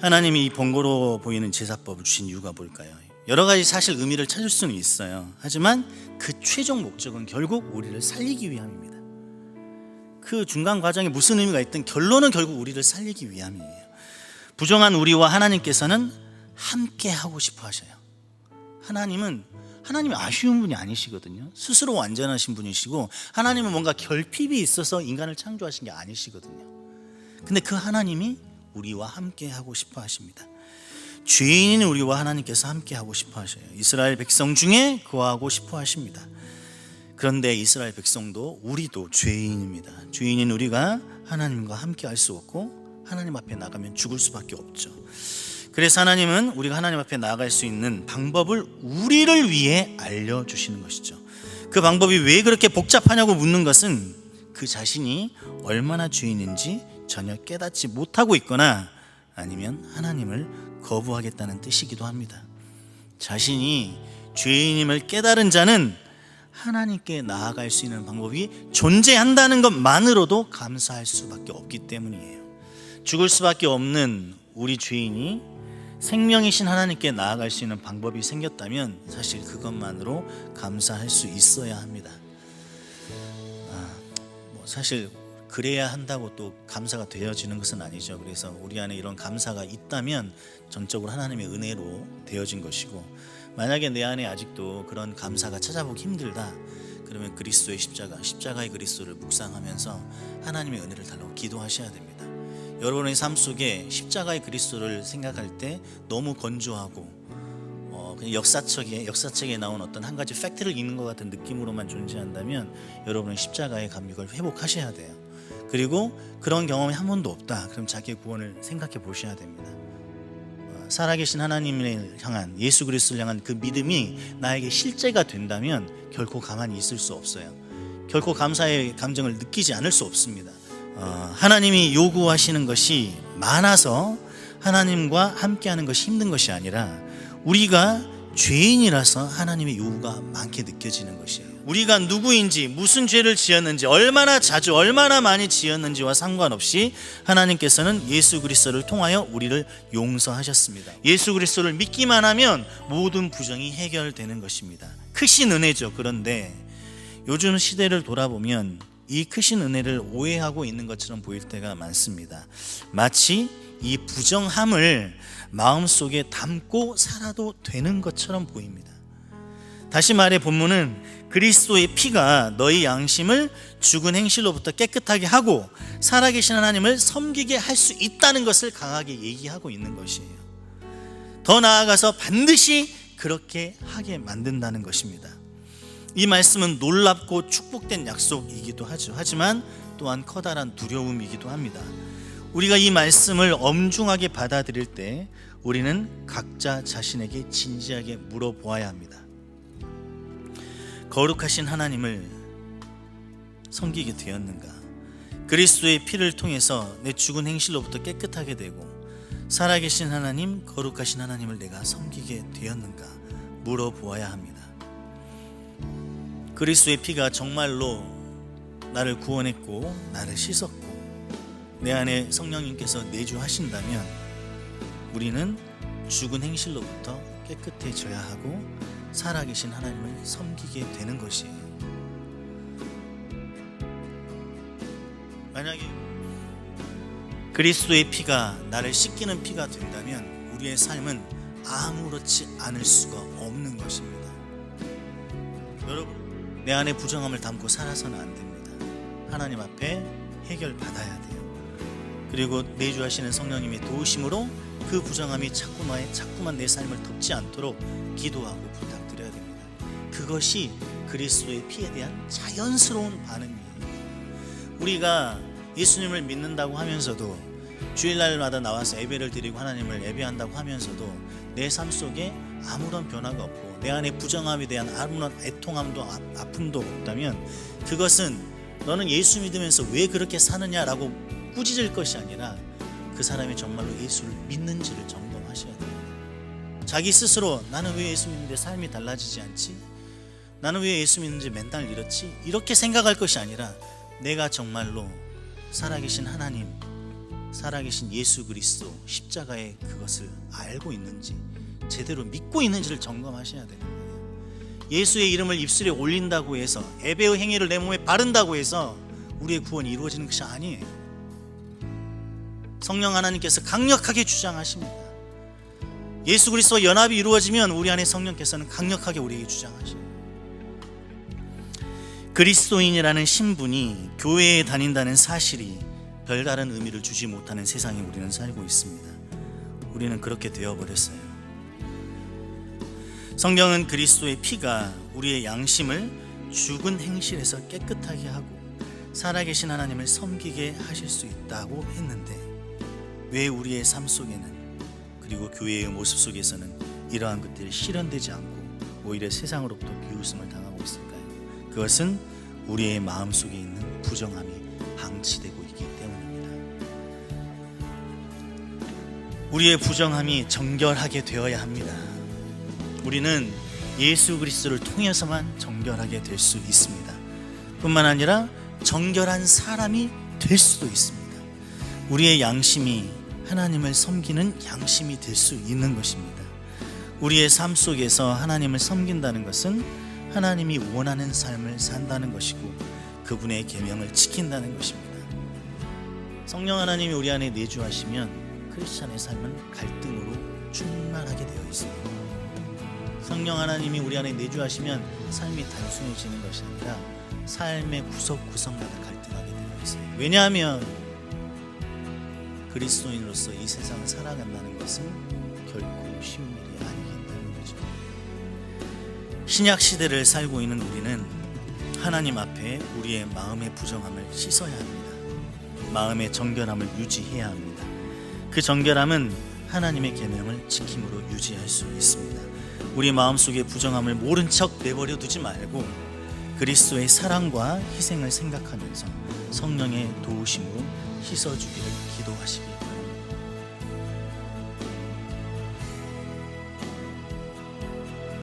하나님이 이 번거로워 보이는 제사법을 주신 이유가 뭘까요? 여러 가지 사실 의미를 찾을 수는 있어요. 하지만 그 최종 목적은 결국 우리를 살리기 위함입니다. 그 중간 과정에 무슨 의미가 있든 결론은 결국 우리를 살리기 위함이에요. 부정한 우리와 하나님께서는 함께 하고 싶어 하셔요. 하나님이 아쉬운 분이 아니시거든요. 스스로 완전하신 분이시고, 하나님은 뭔가 결핍이 있어서 인간을 창조하신 게 아니시거든요. 근데 그 하나님이 우리와 함께 하고 싶어 하십니다. 죄인인 우리와 하나님께서 함께 하고 싶어 하셔요. 이스라엘 백성 중에 거하고 싶어 하십니다. 그런데 이스라엘 백성도 우리도 죄인입니다. 죄인인 우리가 하나님과 함께 할 수 없고 하나님 앞에 나가면 죽을 수밖에 없죠. 그래서 하나님은 우리가 하나님 앞에 나아갈 수 있는 방법을 우리를 위해 알려주시는 것이죠. 그 방법이 왜 그렇게 복잡하냐고 묻는 것은 그 자신이 얼마나 죄인인지 전혀 깨닫지 못하고 있거나 아니면 하나님을 거부하겠다는 뜻이기도 합니다. 자신이 죄인임을 깨달은 자는 하나님께 나아갈 수 있는 방법이 존재한다는 것만으로도 감사할 수밖에 없기 때문이에요. 죽을 수밖에 없는 우리 죄인이 생명이신 하나님께 나아갈 수 있는 방법이 생겼다면 사실 그것만으로 감사할 수 있어야 합니다. 사실 그래야 한다고 또 감사가 되어지는 것은 아니죠. 그래서 우리 안에 이런 감사가 있다면 전적으로 하나님의 은혜로 되어진 것이고, 만약에 내 안에 아직도 그런 감사가 찾아보기 힘들다, 그러면 그리스도의 십자가의 그리스도를 묵상하면서 하나님의 은혜를 달라고 기도하셔야 됩니다. 여러분의 삶 속에 십자가의 그리스도를 생각할 때 너무 건조하고 그냥 역사책에 나온 어떤 한 가지 팩트를 읽는 것 같은 느낌으로만 존재한다면 여러분은 십자가의 감격을 회복하셔야 돼요. 그리고 그런 경험이 한 번도 없다, 그럼 자기의 구원을 생각해 보셔야 됩니다. 살아계신 하나님을 향한, 예수 그리스도를 향한 그 믿음이 나에게 실제가 된다면 결코 가만히 있을 수 없어요. 결코 감사의 감정을 느끼지 않을 수 없습니다. 하나님이 요구하시는 것이 많아서 하나님과 함께하는 것이 힘든 것이 아니라 우리가 죄인이라서 하나님의 요구가 많게 느껴지는 것이에요. 우리가 누구인지, 무슨 죄를 지었는지, 얼마나 자주, 얼마나 많이 지었는지와 상관없이 하나님께서는 예수 그리스도를 통하여 우리를 용서하셨습니다. 예수 그리스도를 믿기만 하면 모든 부정이 해결되는 것입니다. 크신 은혜죠. 그런데 요즘 시대를 돌아보면 이 크신 은혜를 오해하고 있는 것처럼 보일 때가 많습니다. 마치 이 부정함을 마음속에 담고 살아도 되는 것처럼 보입니다. 다시 말해 본문은 그리스도의 피가 너희 양심을 죽은 행실로부터 깨끗하게 하고 살아계신 하나님을 섬기게 할 수 있다는 것을 강하게 얘기하고 있는 것이에요. 더 나아가서 반드시 그렇게 하게 만든다는 것입니다. 이 말씀은 놀랍고 축복된 약속이기도 하죠. 하지만 또한 커다란 두려움이기도 합니다. 우리가 이 말씀을 엄중하게 받아들일 때 우리는 각자 자신에게 진지하게 물어보아야 합니다. 거룩하신 하나님을 섬기게 되었는가? 그리스도의 피를 통해서 내 죽은 행실로부터 깨끗하게 되고 살아계신 하나님, 거룩하신 하나님을 내가 섬기게 되었는가? 물어보아야 합니다. 그리스도의 피가 정말로 나를 구원했고 나를 씻었고 내 안에 성령님께서 내주하신다면 우리는 죽은 행실로부터 깨끗해져야 하고 살아계신 하나님을 섬기게 되는 것이에요. 만약에 그리스도의 피가 나를 씻기는 피가 된다면 우리의 삶은 아무렇지 않을 수가 없는 것입니다. 여러분, 내 안에 부정함을 담고 살아서는 안 됩니다. 하나님 앞에 해결받아야 돼요. 그리고 내주하시는 성령님의 도우심으로 그 부정함이 자꾸만 내 삶을 덮지 않도록 기도하고 부탁드려야 됩니다. 그것이 그리스도의 피에 대한 자연스러운 반응이에요. 우리가 예수님을 믿는다고 하면서도 주일날마다 나와서 예배를 드리고 하나님을 예배한다고 하면서도 내 삶 속에 아무런 변화가 없고 내 안에 부정함에 대한 아무런 애통함도 아픔도 없다면 그것은 너는 예수 믿으면서 왜 그렇게 사느냐라고 꾸짖을 것이 아니라 그 사람이 정말로 예수를 믿는지를 점검하셔야 됩니다. 자기 스스로 나는 왜 예수 믿는데 삶이 달라지지 않지? 나는 왜 예수 믿는지 맨날 이렇지? 이렇게 생각할 것이 아니라 내가 정말로 살아계신 하나님, 살아계신 예수 그리스도 십자가의 그것을 알고 있는지 제대로 믿고 있는지를 점검하셔야 되는 거예요. 예수의 이름을 입술에 올린다고 해서 예배의 행위를 내 몸에 바른다고 해서 우리의 구원이 이루어지는 것이 아니에요. 성령 하나님께서 강력하게 주장하십니다. 예수 그리스도와 연합이 이루어지면 우리 안에 성령께서는 강력하게 우리에게 주장하셔요. 그리스도인이라는 신분이 교회에 다닌다는 사실이 별다른 의미를 주지 못하는 세상에 우리는 살고 있습니다. 우리는 그렇게 되어버렸어요. 성경은 그리스도의 피가 우리의 양심을 죽은 행실에서 깨끗하게 하고 살아계신 하나님을 섬기게 하실 수 있다고 했는데 왜 우리의 삶 속에는 그리고 교회의 모습 속에서는 이러한 것들이 실현되지 않고 오히려 세상으로부터 비웃음을 당하고 있을까요? 그것은 우리의 마음속에 있는 부정함이 방치되고 있기 때문입니다. 우리의 부정함이 정결하게 되어야 합니다. 우리는 예수 그리스도를 통해서만 정결하게 될 수 있습니다. 뿐만 아니라 정결한 사람이 될 수도 있습니다. 우리의 양심이 하나님을 섬기는 양심이 될 수 있는 것입니다. 우리의 삶 속에서 하나님을 섬긴다는 것은 하나님이 원하는 삶을 산다는 것이고 그분의 계명을 지킨다는 것입니다. 성령 하나님이 우리 안에 내주하시면 크리스찬의 삶은 갈등으로 충만하게 되어 있습니다. 성령 하나님이 우리 안에 내주하시면 삶이 단순해지는 것이 아니라 삶의 구석구석마다 갈등하게 되어 있어요. 왜냐하면 그리스도인으로서 이 세상을 살아간다는 것은 결코 쉬운 일이 아니기 때문이죠. 신약 시대를 살고 있는 우리는 하나님 앞에 우리의 마음의 부정함을 씻어야 합니다. 마음의 정결함을 유지해야 합니다. 그 정결함은 하나님의 계명을 지킴으로 유지할 수 있습니다. 우리 마음속의 부정함을 모른 척 내버려 두지 말고 그리스도의 사랑과 희생을 생각하면서 성령의 도우심으로 씻어주기를 기도하시기 바랍니다.